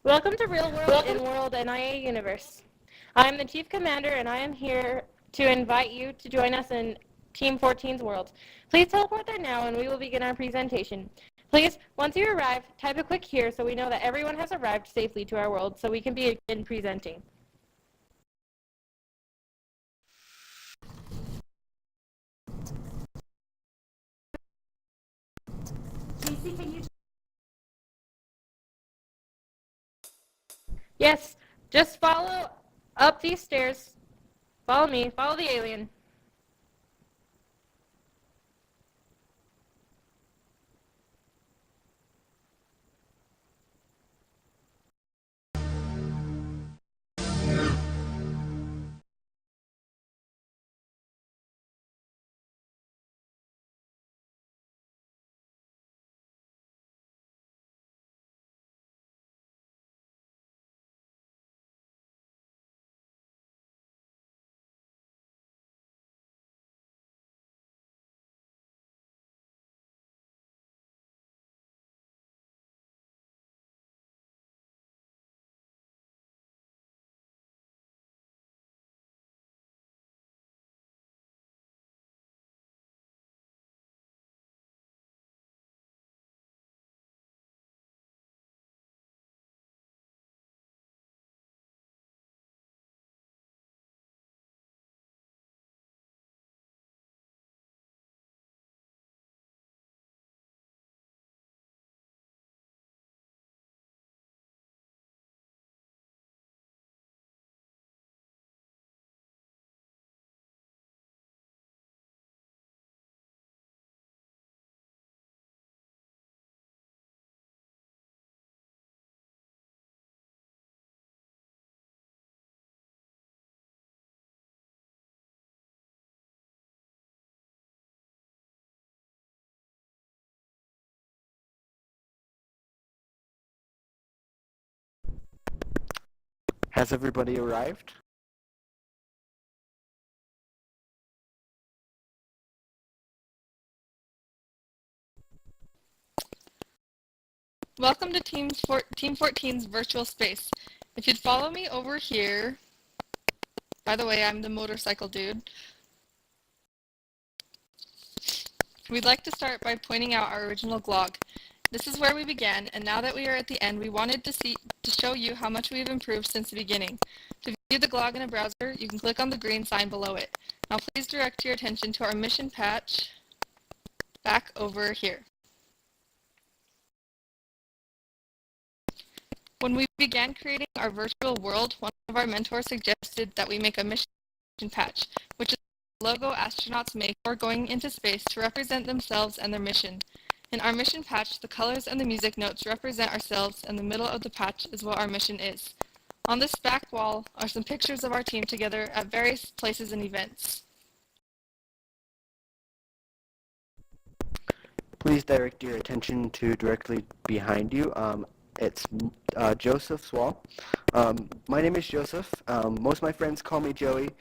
Welcome to Real World in World NIA Universe. I am the Chief Commander and I am here to invite you to join us in Team 14's world. Please teleport there now and we will begin our presentation. Please, once you arrive, type a quick here so we know that everyone has arrived safely to our world so we can begin presenting. Yes, just follow up these stairs. Follow me, follow the alien. Has everybody arrived? Welcome to Team 14's virtual space. If you'd follow me over here, by the way, I'm the motorcycle dude. We'd like to start by pointing out our original glog. This is where we began, and now that we are at the end, we wanted to show you how much we've improved since the beginning. To view the glog in a browser, you can click on the green sign below it. Now please direct your attention to our mission patch back over here. When we began creating our virtual world, one of our mentors suggested that we make a mission patch, which is the logo astronauts make before going into space to represent themselves and their mission. In our mission patch, the colors and the music notes represent ourselves, and the middle of the patch is what our mission is. On this back wall are some pictures of our team together at various places and events. Please direct your attention to directly behind you. It's Joseph's wall. My name is Joseph. Most of my friends call me Joey.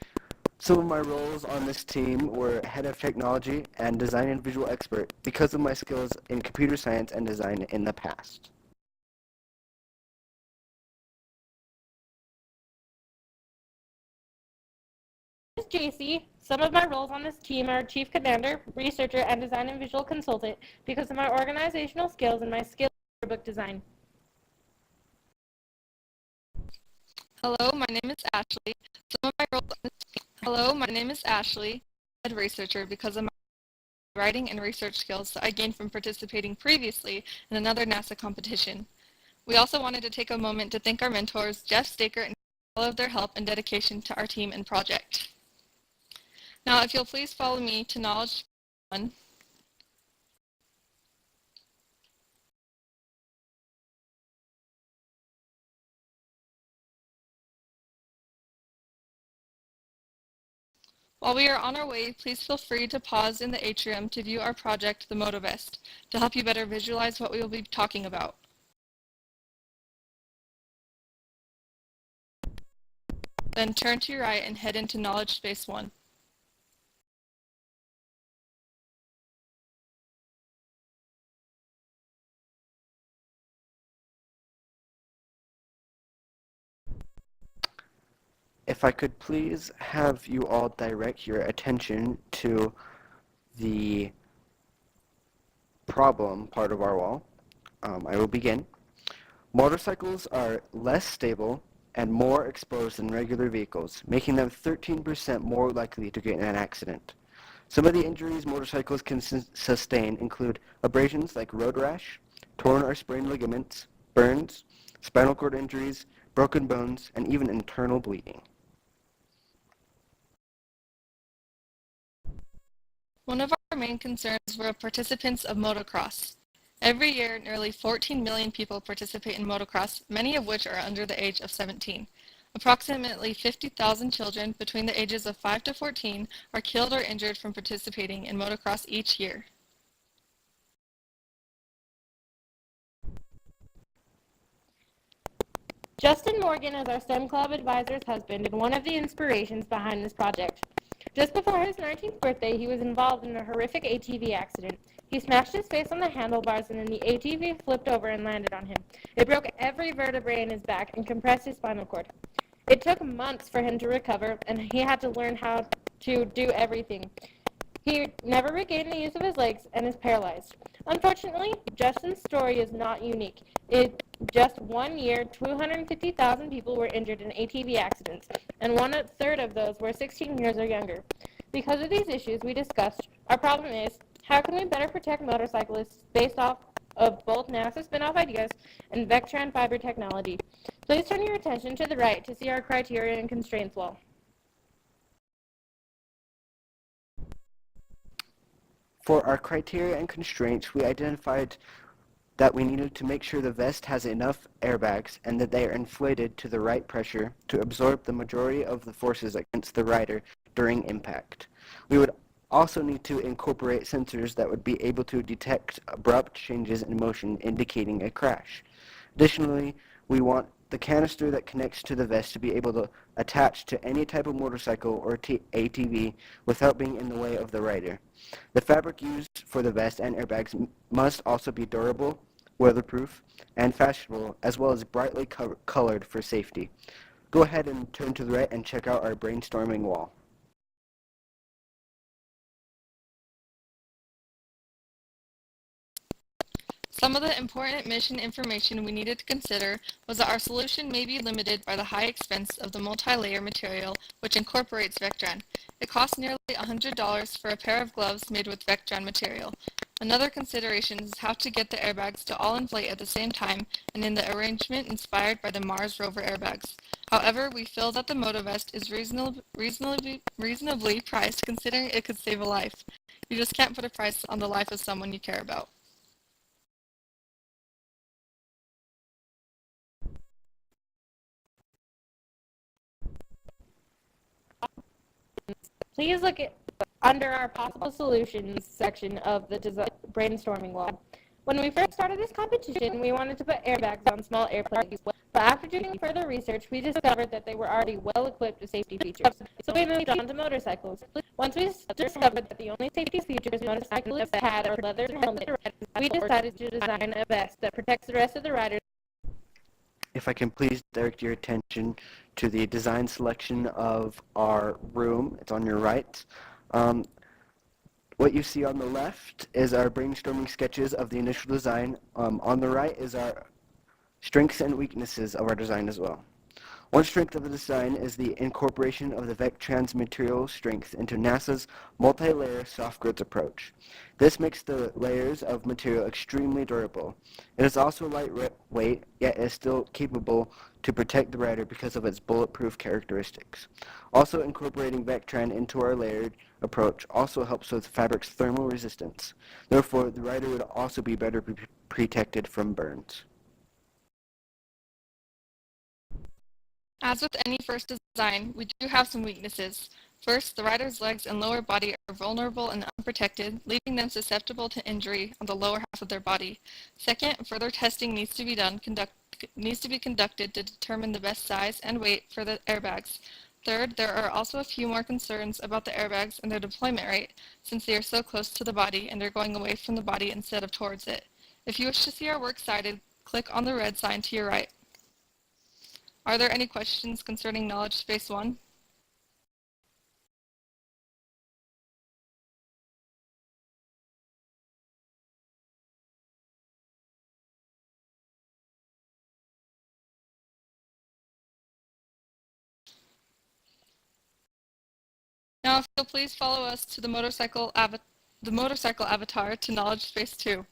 Some of my roles on this team were head of technology and design and visual expert because of my skills in computer science and design in the past. This is JC. Some of my roles on this team are Chief Commander, Researcher, and Design and Visual Consultant because of my organizational skills and my skills in book design. Hello, my name is Ashley. Some of my roles on this team. Hello, my name is Ashley, head researcher because of my writing and research skills that I gained from participating previously in another NASA competition. We also wanted to take a moment to thank our mentors, Jeff Staker, and all of their help and dedication to our team and project. Now, if you'll please follow me to Knowledge 1. While we are on our way, please feel free to pause in the atrium to view our project, the MotoVest, to help you better visualize what we will be talking about. Then turn to your right and head into Knowledge Space 1. If I could please have you all direct your attention to the problem part of our wall. I will begin. Motorcycles are less stable and more exposed than regular vehicles, making them 13% more likely to get in an accident. Some of the injuries motorcycles can sustain include abrasions like road rash, torn or sprained ligaments, burns, spinal cord injuries, broken bones, and even internal bleeding. One of our main concerns were participants of motocross. Every year, nearly 14 million people participate in motocross, many of which are under the age of 17. Approximately 50,000 children between the ages of 5 to 14 are killed or injured from participating in motocross each year. Justin Morgan is our STEM Club advisor's husband and one of the inspirations behind this project. Just before his 19th birthday, he was involved in a horrific ATV accident. He smashed his face on the handlebars and then the ATV flipped over and landed on him. It broke every vertebrae in his back and compressed his spinal cord. It took months for him to recover, and he had to learn how to do everything. He never regained the use of his legs and is paralyzed. Unfortunately, Justin's story is not unique. In just 1 year, 250,000 people were injured in ATV accidents, and 1/3 of those were 16 years or younger. Because of these issues we discussed, our problem is, how can we better protect motorcyclists based off of both NASA spin-off ideas and Vectran fiber technology? Please turn your attention to the right to see our criteria and constraints wall. For our criteria and constraints, we identified that we needed to make sure the vest has enough airbags and that they are inflated to the right pressure to absorb the majority of the forces against the rider during impact. We would also need to incorporate sensors that would be able to detect abrupt changes in motion indicating a crash. Additionally, we want the canister that connects to the vest to be able to attach to any type of motorcycle or ATV without being in the way of the rider. The fabric used for the vest and airbags must also be durable, weatherproof, and fashionable, as well as brightly colored for safety. Go ahead and turn to the right and check out our brainstorming wall. Some of the important mission information we needed to consider was that our solution may be limited by the high expense of the multi-layer material, which incorporates Vectran. It costs nearly $100 for a pair of gloves made with Vectran material. Another consideration is how to get the airbags to all inflate at the same time and in the arrangement inspired by the Mars rover airbags. However, we feel that the MotoVest is reasonably priced considering it could save a life. You just can't put a price on the life of someone you care about. Please look under our possible solutions section of the brainstorming wall. When we first started this competition, we wanted to put airbags on small airplanes, but after doing further research, we discovered that they were already well equipped with safety features. So we moved on to motorcycles. Once we discovered that the only safety features motorcyclists had are leather and helmet, we decided to design a vest that protects the rest of the riders. If I can please direct your attention to the design selection of our room. It's on your right. What you see on the left is our brainstorming sketches of the initial design. On the right is our strengths and weaknesses of our design as well. One strength of the design is the incorporation of the Vectran's material strength into NASA's multi-layer soft goods approach. This makes the layers of material extremely durable. It is also lightweight, yet is still capable to protect the rider because of its bulletproof characteristics. Also, incorporating Vectran into our layered approach also helps with fabric's thermal resistance. Therefore, the rider would also be better protected from burns. As with any first design, we do have some weaknesses. First, the rider's legs and lower body are vulnerable and unprotected, leaving them susceptible to injury on the lower half of their body. Second, further testing needs to be conducted to determine the best size and weight for the airbags. Third, there are also a few more concerns about the airbags and their deployment rate, since they are so close to the body and they're going away from the body instead of towards it. If you wish to see our work cited, click on the red sign to your right. Are there any questions concerning Knowledge Space 1? Now, if you'll please follow us to the motorcycle avatar to Knowledge Space 2.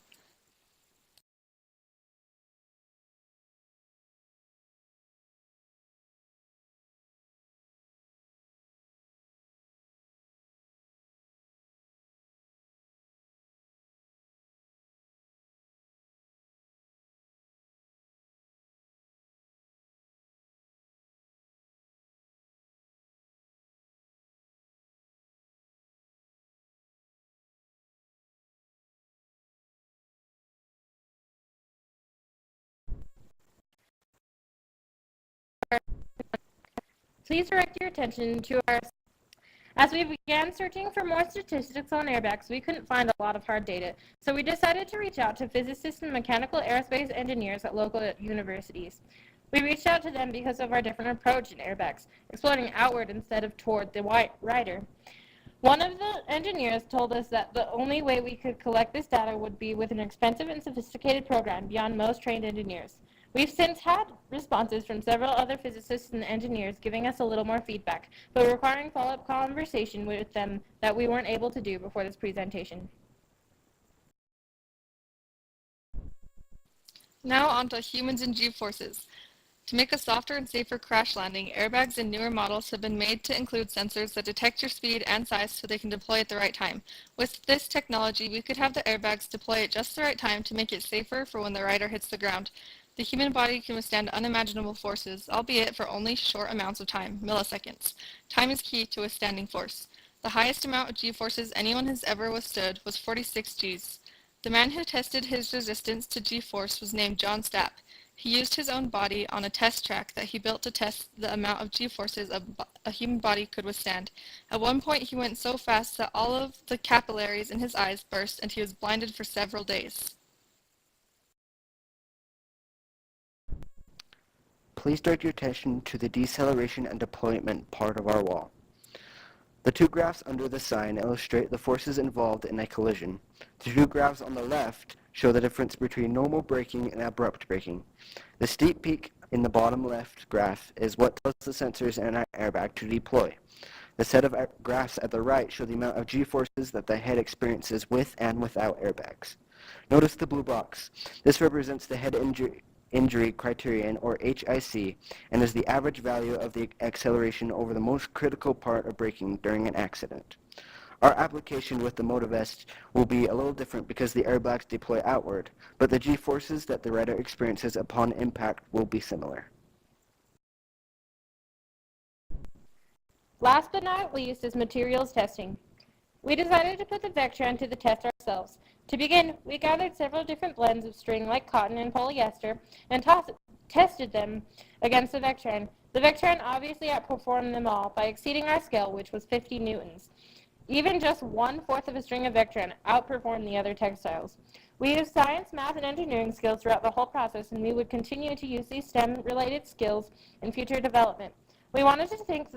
Please direct your attention to our... As we began searching for more statistics on airbags, we couldn't find a lot of hard data, so we decided to reach out to physicists and mechanical aerospace engineers at local universities. We reached out to them because of our different approach in airbags, exploring outward instead of toward the rider. One of the engineers told us that the only way we could collect this data would be with an expensive and sophisticated program beyond most trained engineers. We've since had responses from several other physicists and engineers giving us a little more feedback, but requiring follow-up conversation with them that we weren't able to do before this presentation. Now on to humans and G-forces. To make a softer and safer crash landing, airbags in newer models have been made to include sensors that detect your speed and size so they can deploy at the right time. With this technology, we could have the airbags deploy at just the right time to make it safer for when the rider hits the ground. The human body can withstand unimaginable forces, albeit for only short amounts of time, milliseconds. Time is key to withstanding force. The highest amount of G-forces anyone has ever withstood was 46 Gs. The man who tested his resistance to G-force was named John Stapp. He used his own body on a test track that he built to test the amount of G-forces a human body could withstand. At one point, he went so fast that all of the capillaries in his eyes burst and he was blinded for several days. Please direct your attention to the deceleration and deployment part of our wall. The two graphs under the sign illustrate the forces involved in a collision. The two graphs on the left show the difference between normal braking and abrupt braking. The steep peak in the bottom left graph is what tells the sensors in an airbag to deploy. The set of graphs at the right show the amount of G-forces that the head experiences with and without airbags. Notice the blue box. This represents the head injury criterion, or HIC, and is the average value of the acceleration over the most critical part of braking during an accident. Our application with the MotoVest will be a little different because the airbags deploy outward, but the G-forces that the rider experiences upon impact will be similar. Last but not least is materials testing. We decided to put the Vectran to the test ourselves. To begin, we gathered several different blends of string like cotton and polyester and tested them against the Vectran. The Vectran obviously outperformed them all by exceeding our scale, which was 50 newtons. Even just 1/4 of a string of Vectran outperformed the other textiles. We used science, math, and engineering skills throughout the whole process, and we would continue to use these STEM-related skills in future development. We wanted to thank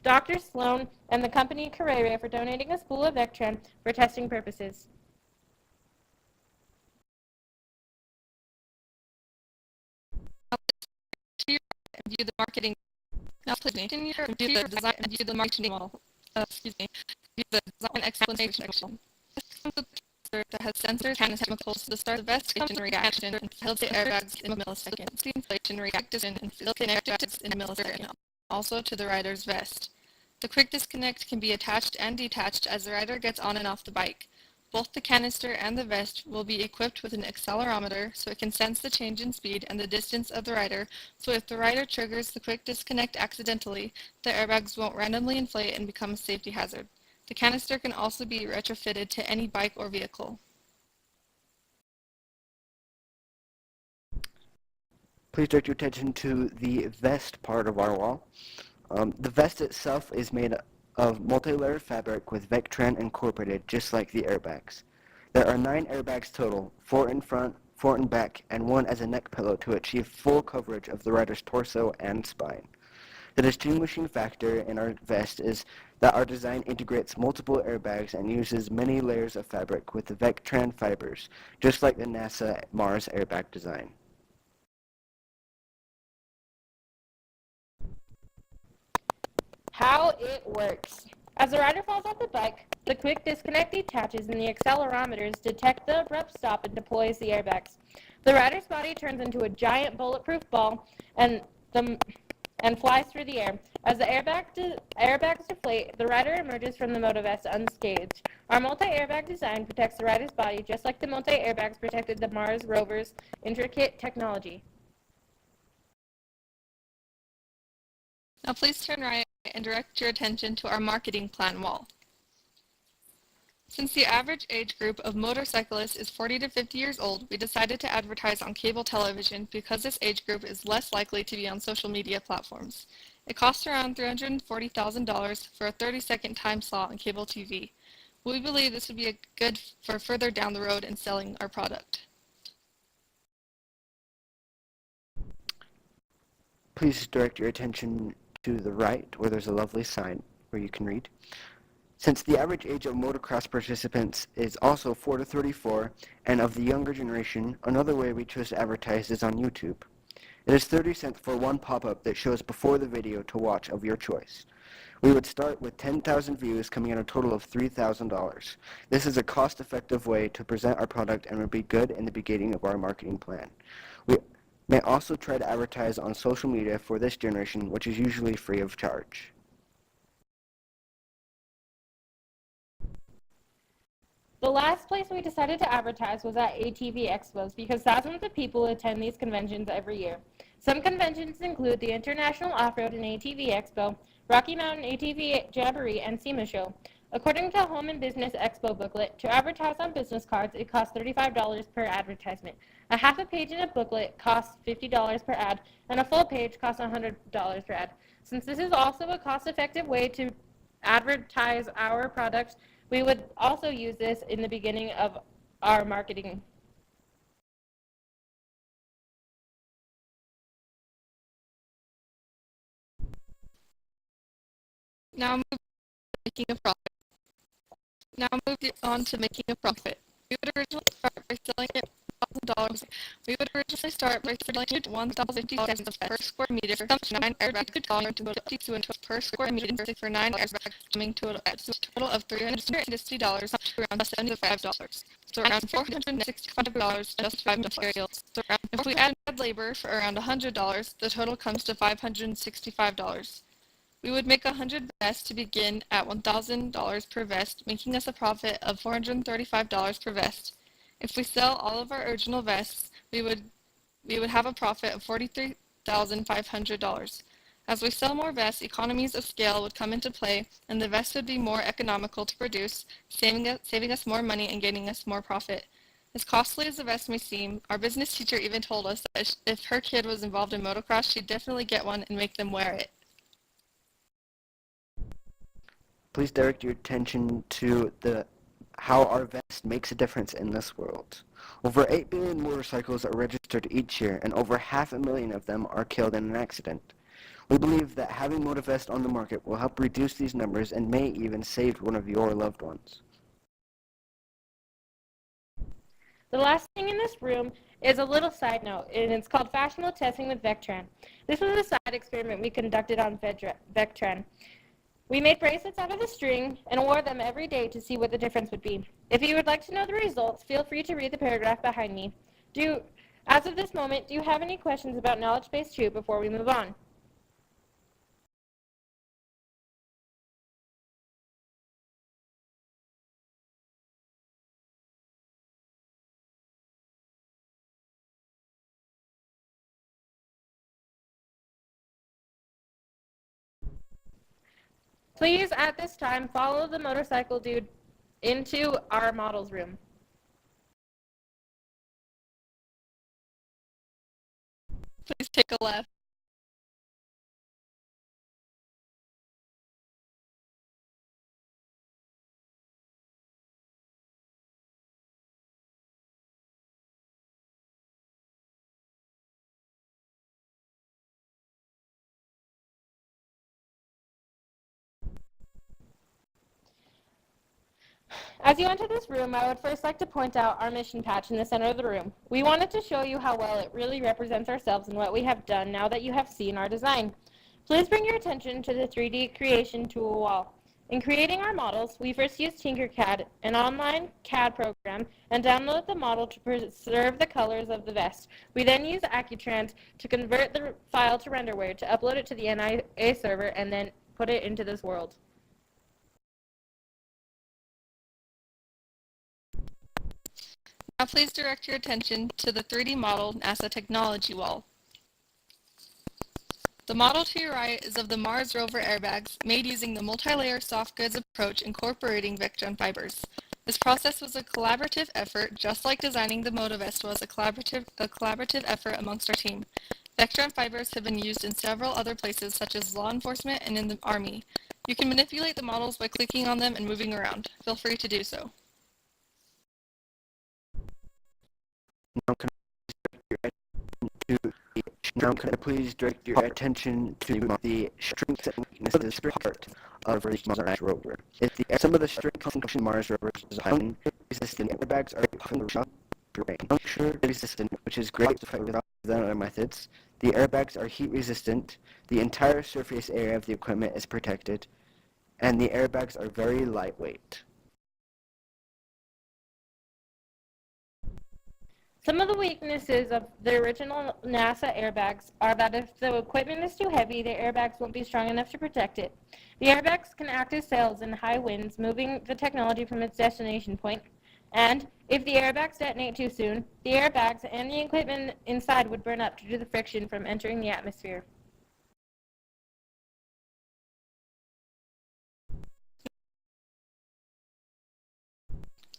Dr. Sloan and the company Carrera for donating a spool of Vectran for testing purposes. To your right and view the marketing. Now please continue to view the design and view the marketing model. View the design explanation section. This comes with a sensor that has sensors and chemicals to start the investigation reaction and filter airbags in milliseconds. The inflation reaction and filter airbags in milliseconds. Also to the rider's vest. The quick disconnect can be attached and detached as the rider gets on and off the bike. Both the canister and the vest will be equipped with an accelerometer so it can sense the change in speed and the distance of the rider, so if the rider triggers the quick disconnect accidentally, the airbags won't randomly inflate and become a safety hazard. The canister can also be retrofitted to any bike or vehicle. Please direct your attention to the vest part of our wall. The vest itself is made of multi-layered fabric with Vectran incorporated, just like the airbags. There are 9 airbags total, 4 in front, 4 in back, and 1 as a neck pillow to achieve full coverage of the rider's torso and spine. The distinguishing factor in our vest is that our design integrates multiple airbags and uses many layers of fabric with the Vectran fibers, just like the NASA Mars airbag design. How it works. As the rider falls off the bike, the quick disconnect detaches and the accelerometers detect the abrupt stop and deploys the airbags. The rider's body turns into a giant bulletproof ball and flies through the air. As the airbags deflate, the rider emerges from the motovest unscathed. Our multi-airbag design protects the rider's body just like the multi-airbags protected the Mars rover's intricate technology. Now please turn right and direct your attention to our marketing plan wall. Since the average age group of motorcyclists is 40 to 50 years old, we decided to advertise on cable television because this age group is less likely to be on social media platforms. It costs around $340,000 for a 30-second time slot on cable TV. We believe this would be good for further down the road in selling our product. Please direct your attention to the right where there's a lovely sign where you can read. Since the average age of motocross participants is also 4 to 34 and of the younger generation, another way we chose to advertise is on YouTube. It is 30 cents for one pop-up that shows before the video to watch of your choice. We would start with 10,000 views coming in a total of $3,000. This is a cost-effective way to present our product and would be good in the beginning of our marketing plan. We may also try to advertise on social media for this generation, which is usually free of charge. The last place we decided to advertise was at ATV expos because thousands of people attend these conventions every year. Some conventions include the International Off-Road and ATV Expo, Rocky Mountain ATV Jamboree, and SEMA Show. According to Home and Business Expo booklet, to advertise on business cards, it costs $35 per advertisement. A half a page in a booklet costs $50 per ad, and a full page costs $100 per ad. Since this is also a cost-effective way to advertise our product, we would also use this in the beginning of our marketing. Now move on to making a profit. We would originally start by selling it $1,000. We would originally start by selling it $1,050 per square meter. 9 airbags to $52 per square meter for 9 airbags, coming to a total of $360 to around $75. So around $465 just for materials. If we add labor for around $100, the total comes to $565. We would make 100 vests to begin at $1,000 per vest, making us a profit of $435 per vest. If we sell all of our original vests, we would have a profit of $43,500. As we sell more vests, economies of scale would come into play, and the vests would be more economical to produce, saving us more money and gaining us more profit. As costly as the vest may seem, our business teacher even told us that if her kid was involved in motocross, she'd definitely get one and make them wear it. Please direct your attention to how our vest makes a difference in this world. Over 8 billion motorcycles are registered each year, and over 500,000 of them are killed in an accident. We believe that having MotoVest on the market will help reduce these numbers and may even save one of your loved ones. The last thing in this room is a little side note, and it's called Fashionable Testing with Vectran. This was a side experiment we conducted on Vectran. We made bracelets out of the string and wore them every day to see what the difference would be. If you would like to know the results, feel free to read the paragraph behind me. As of this moment, do you have any questions about knowledge-based truth before we move on? Please, at this time, follow the motorcycle dude into our models room. Please take a left. As you enter this room, I would first like to point out our mission patch in the center of the room. We wanted to show you how well it really represents ourselves and what we have done now that you have seen our design. Please bring your attention to the 3D creation tool wall. In creating our models, we first used Tinkercad, an online CAD program, and downloaded the model to preserve the colors of the vest. We then used Accutrans to convert the file to renderware, to upload it to the NIA server, and then put it into this world. Now please direct your attention to the 3D model NASA technology wall. The model to your right is of the Mars rover airbags made using the multi-layer soft goods approach incorporating Vectran fibers. This process was a collaborative effort, just like designing the MotoVest was a collaborative effort amongst our team. Vectran fibers have been used in several other places such as law enforcement and in the Army. You can manipulate the models by clicking on them and moving around. Feel free to do so. Now, can I please direct your attention to the strengths and weaknesses part of the Mars rover? Some of the strengths function Mars rovers design resistant airbags are puncture resistant, which is great than other methods. The airbags are heat resistant. The entire surface area of the equipment is protected, and the airbags are very lightweight. Some of the weaknesses of the original NASA airbags are that if the equipment is too heavy, the airbags won't be strong enough to protect it. The airbags can act as sails in high winds, moving the technology from its destination point. And if the airbags detonate too soon, the airbags and the equipment inside would burn up due to the friction from entering the atmosphere.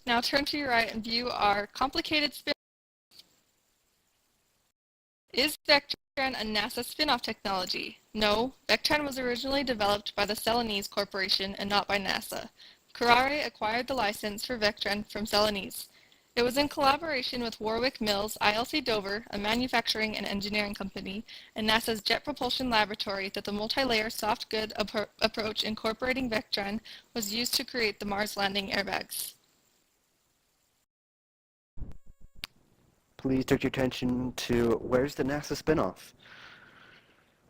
Now turn to your right and view our complicated spin. Is Vectran a NASA spin-off technology? No, Vectran was originally developed by the Celanese Corporation and not by NASA. Carrare acquired the license for Vectran from Celanese. It was in collaboration with Warwick Mills, ILC Dover, a manufacturing and engineering company, and NASA's Jet Propulsion Laboratory that the multi-layer soft good approach incorporating Vectran was used to create the Mars landing airbags. Please direct your attention to where's the NASA spinoff?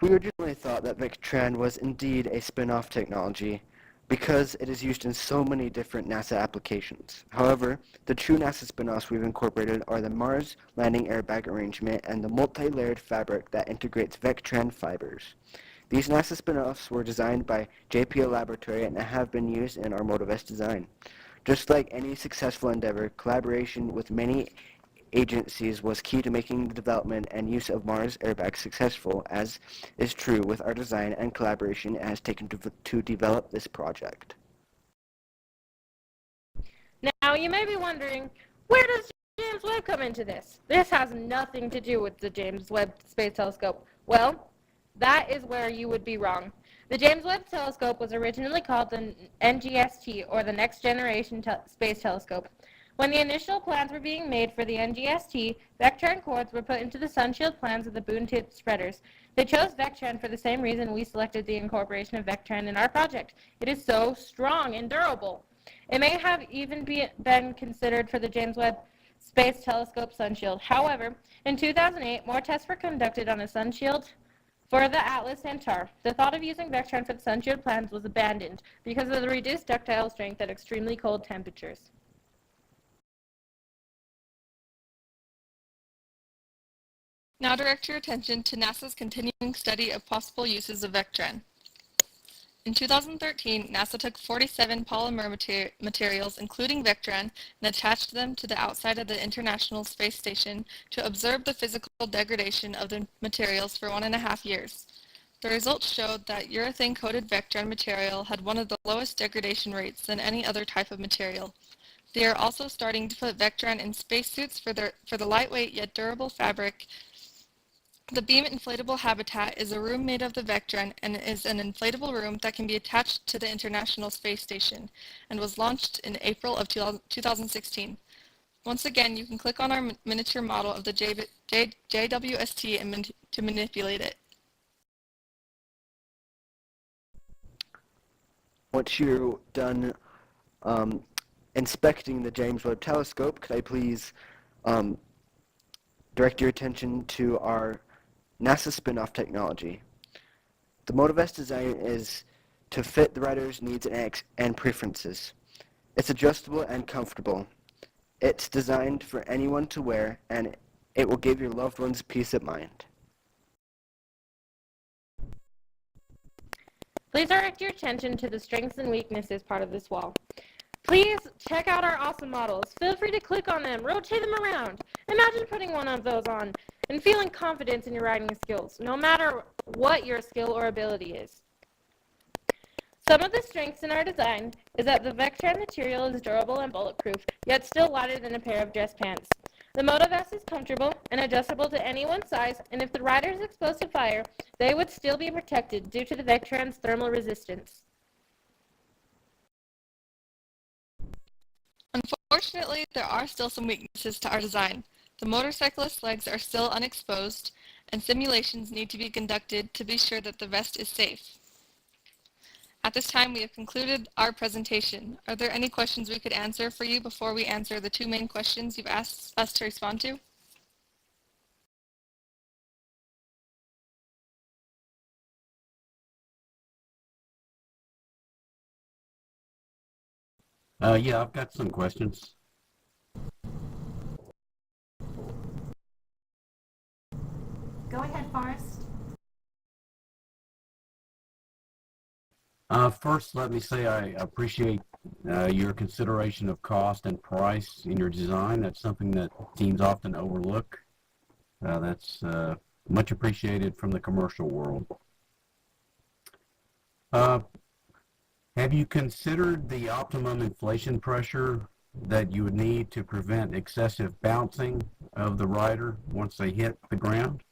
We originally thought that Vectran was indeed a spin-off technology because it is used in so many different NASA applications. However, the true NASA spin-offs we've incorporated are the Mars landing airbag arrangement and the multi-layered fabric that integrates Vectran fibers. These NASA spin-offs were designed by JPL Laboratory and have been used in our MotoVest design. Just like any successful endeavor, collaboration with many agencies was key to making the development and use of Mars airbags successful, as is true with our design and collaboration it has taken to develop this project. Now, you may be wondering, where does James Webb come into this? This has nothing to do with the James Webb Space Telescope. Well, that is where you would be wrong. The James Webb Telescope was originally called the NGST, or the Next Generation Space Telescope. When the initial plans were being made for the NGST, Vectran cords were put into the sunshield plans of the boom-tip spreaders. They chose Vectran for the same reason we selected the incorporation of Vectran in our project. It is so strong and durable. It may have even been considered for the James Webb Space Telescope sunshield. However, in 2008, more tests were conducted on a sunshield for the Atlas Centaur. The thought of using Vectran for the sunshield plans was abandoned because of the reduced ductile strength at extremely cold temperatures. Now direct your attention to NASA's continuing study of possible uses of Vectran. In 2013, NASA took 47 polymer materials, including Vectran, and attached them to the outside of the International Space Station to observe the physical degradation of the materials for 1.5 years. The results showed that urethane-coated Vectran material had one of the lowest degradation rates than any other type of material. They are also starting to put Vectran in spacesuits for the lightweight yet durable fabric. The beam inflatable habitat is a room made of the Vectran and is an inflatable room that can be attached to the International Space Station and was launched in April of 2016. Once again, you can click on our miniature model of the JWST to manipulate it. Once you're done inspecting the James Webb Telescope, could I please direct your attention to our NASA spin-off technology. The MotoVest design is to fit the rider's needs and preferences. It's adjustable and comfortable. It's designed for anyone to wear, and it will give your loved ones peace of mind. Please direct your attention to the strengths and weaknesses part of this wall. Please check out our awesome models. Feel free to click on them, rotate them around. Imagine putting one of those on and feeling confidence in your riding skills, no matter what your skill or ability is. Some of the strengths in our design is that the Vectran material is durable and bulletproof, yet still lighter than a pair of dress pants. The Motovest is comfortable and adjustable to anyone's size, and if the rider is exposed to fire, they would still be protected due to the Vectran's thermal resistance. Unfortunately, there are still some weaknesses to our design. The motorcyclist's legs are still unexposed, and simulations need to be conducted to be sure that the vest is safe. At this time, we have concluded our presentation. Are there any questions we could answer for you before we answer the two main questions you've asked us to respond to? Yeah, I've got some questions. Go ahead, Forrest. First, let me say I appreciate your consideration of cost and price in your design. That's something that teams often overlook. That's much appreciated from the commercial world. Have you considered the optimum inflation pressure that you would need to prevent excessive bouncing of the rider once they hit the ground?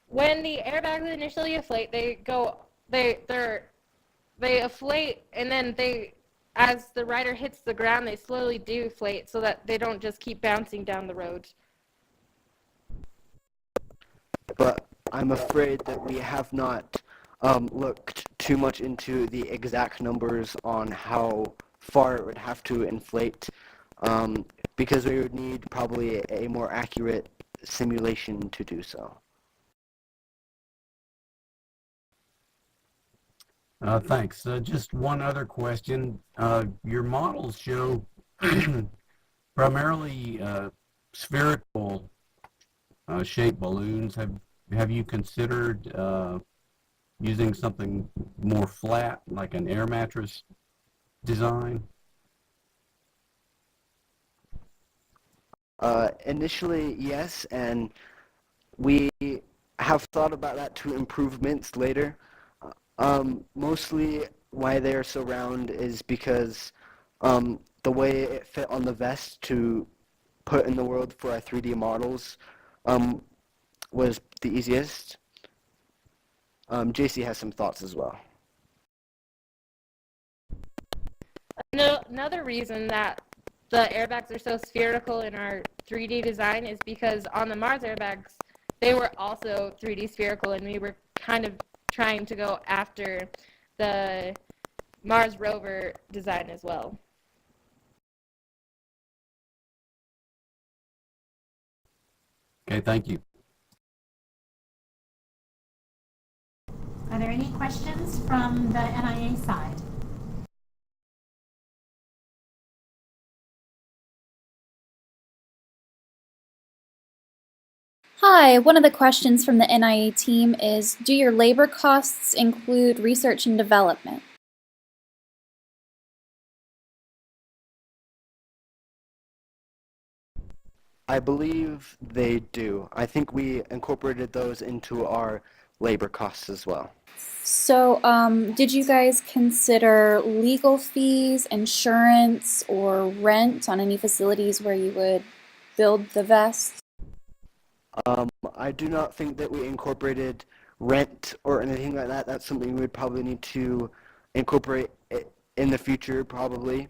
When the airbags initially inflate, they inflate, and then as the rider hits the ground, they slowly deflate so that they don't just keep bouncing down the road. But I'm afraid that we have not looked too much into the exact numbers on how far it would have to inflate, because we would need probably a more accurate simulation to do so. Thanks. Just one other question. Your models show primarily spherical shaped balloons. Have you considered using something more flat, like an air mattress design? Initially, yes, and we have thought about that to improvements later. Mostly why they're so round is because the way it fit on the vest to put in the world for our 3D models was the easiest. JC has some thoughts as well. Another reason that the airbags are so spherical in our 3D design is because on the Mars airbags, they were also 3D spherical, and we were kind of trying to go after the Mars rover design as well. Okay, thank you. Are there any questions from the NIA side? Hi, one of the questions from the NIA team is, do your labor costs include research and development? I believe they do. I think we incorporated those into our labor costs as well. So, did you guys consider legal fees, insurance, or rent on any facilities where you would build the vest? I do not think that we incorporated rent or anything like that. That's something we would probably need to incorporate in the future, probably.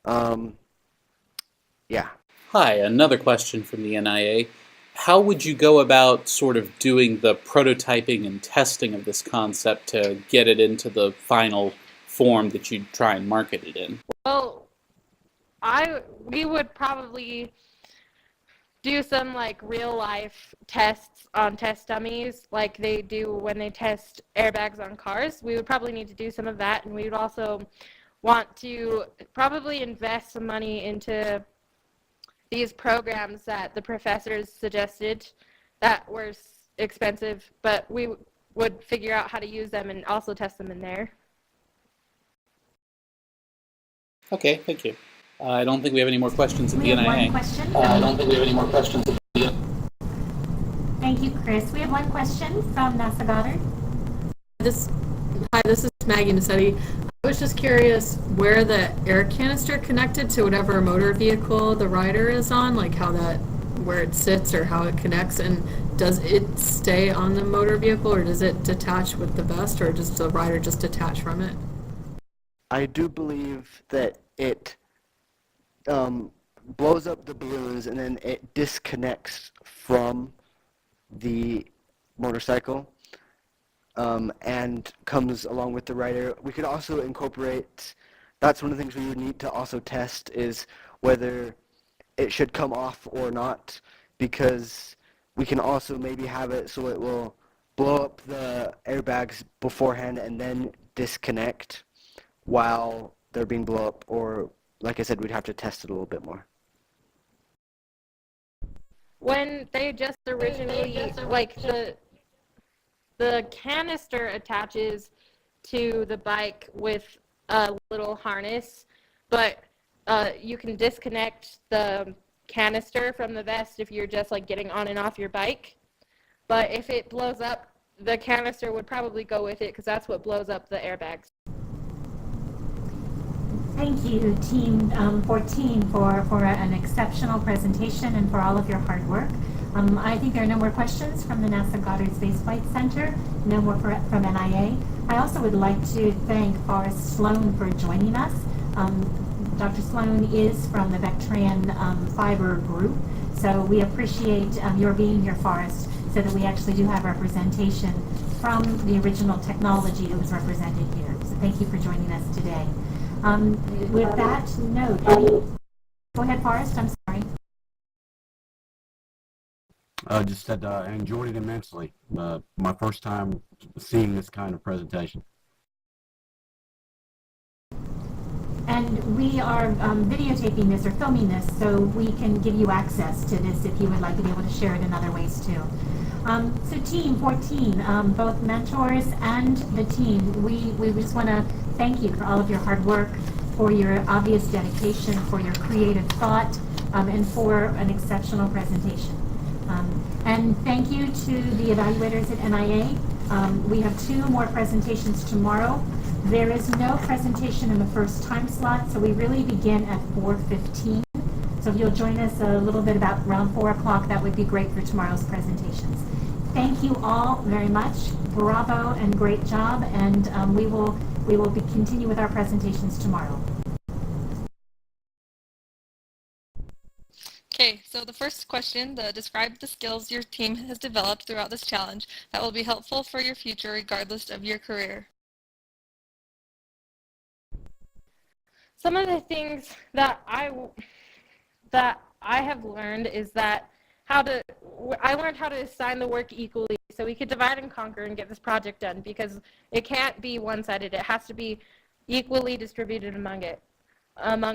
Yeah. Hi, another question from the NIA. How would you go about sort of doing the prototyping and testing of this concept to get it into the final form that you'd try and market it in? Well, we would probably do some like real life tests on test dummies like they do when they test airbags on cars. We would probably need to do some of that, and we would also want to probably invest some money into these programs that the professors suggested that were expensive, but we would figure out how to use them and also test them in there. Okay, thank you. I don't think we have any more questions at the We have NIA. one question. I don't think we have any more questions at the Thank you, Chris. We have one question from NASA Goddard. Hi, this is Maggie Nassetti. I was just curious where the air canister connected to whatever motor vehicle the rider is on, like where it sits or how it connects, and does it stay on the motor vehicle or does it detach with the vest, or does the rider just detach from it? I do believe that it blows up the balloons and then it disconnects from the motorcycle and comes along with the rider. We could also incorporate, that's one of the things we would need to also test, is whether it should come off or not, because we can also maybe have it so it will blow up the airbags beforehand and then disconnect while they're being blown up, or like I said, we'd have to test it a little bit more. When they just originally, like the canister attaches to the bike with a little harness, but you can disconnect the canister from the vest if you're just like getting on and off your bike. But if it blows up, the canister would probably go with it because that's what blows up the airbags. Thank you, Team 14, for an exceptional presentation and for all of your hard work. I think there are no more questions from the NASA Goddard Space Flight Center, no more from NIA. I also would like to thank Forrest Sloan for joining us. Dr. Sloan is from the Vectran Fiber Group, so we appreciate your being here, Forrest, so that we actually do have representation from the original technology that was represented here. So thank you for joining us today. With that note, go ahead, Forrest, I'm sorry. Just said I enjoyed it immensely. My first time seeing this kind of presentation. And we are videotaping this or filming this so we can give you access to this if you would like to be able to share it in other ways too. So Team 14, both mentors and the team, we just want to thank you for all of your hard work, for your obvious dedication, for your creative thought, and for an exceptional presentation. And thank you to the evaluators at NIA. We have 2 more presentations tomorrow. There is no presentation in the first time slot, so we really begin at 4:15. So if you'll join us a little bit about around 4 o'clock, that would be great for tomorrow's presentations. Thank you all very much. Bravo and great job, and we will continue with our presentations tomorrow. Okay, so the first question, describe the skills your team has developed throughout this challenge that will be helpful for your future regardless of your career. Some of the things that I have learned is that I learned how to assign the work equally so we could divide and conquer and get this project done, because it can't be one-sided. It has to be equally distributed among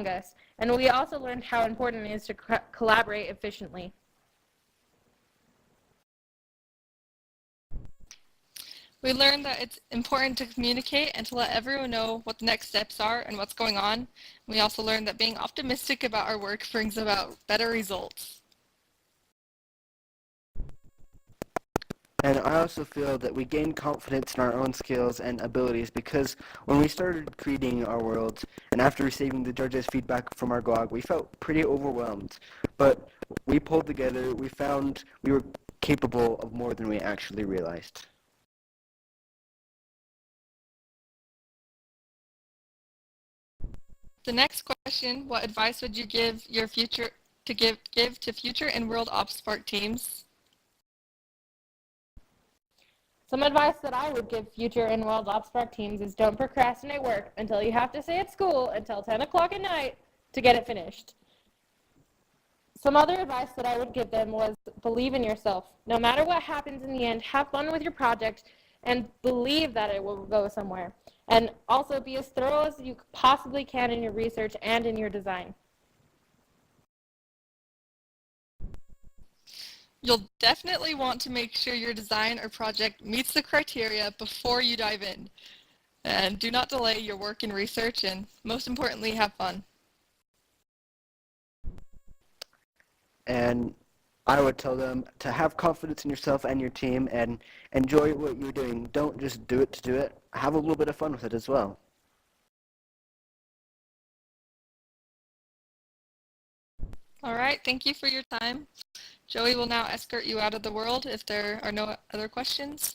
us. And we also learned how important it is to collaborate efficiently. We learned that it's important to communicate and to let everyone know what the next steps are and what's going on. We also learned that being optimistic about our work brings about better results. And I also feel that we gained confidence in our own skills and abilities, because when we started creating our worlds and after receiving the judges' feedback from our GOG, we felt pretty overwhelmed. But we pulled together, we found we were capable of more than we actually realized. The next question, what advice would you give your future to future and world OPSPARC teams? Some advice that I would give future and world OPSPARC teams is don't procrastinate work until you have to stay at school until 10 o'clock at night to get it finished. some other advice that I would give them was believe in yourself. No matter what happens in the end, have fun with your project and believe that it will go somewhere. And also be as thorough as you possibly can in your research and in your design. You'll definitely want to make sure your design or project meets the criteria before you dive in. And do not delay your work and research, and most importantly, have fun. And I would tell them to have confidence in yourself and your team and enjoy what you're doing. Don't just do it to do it. Have a little bit of fun with it as well. All right, thank you for your time. Joey will now escort you out of the world if there are no other questions.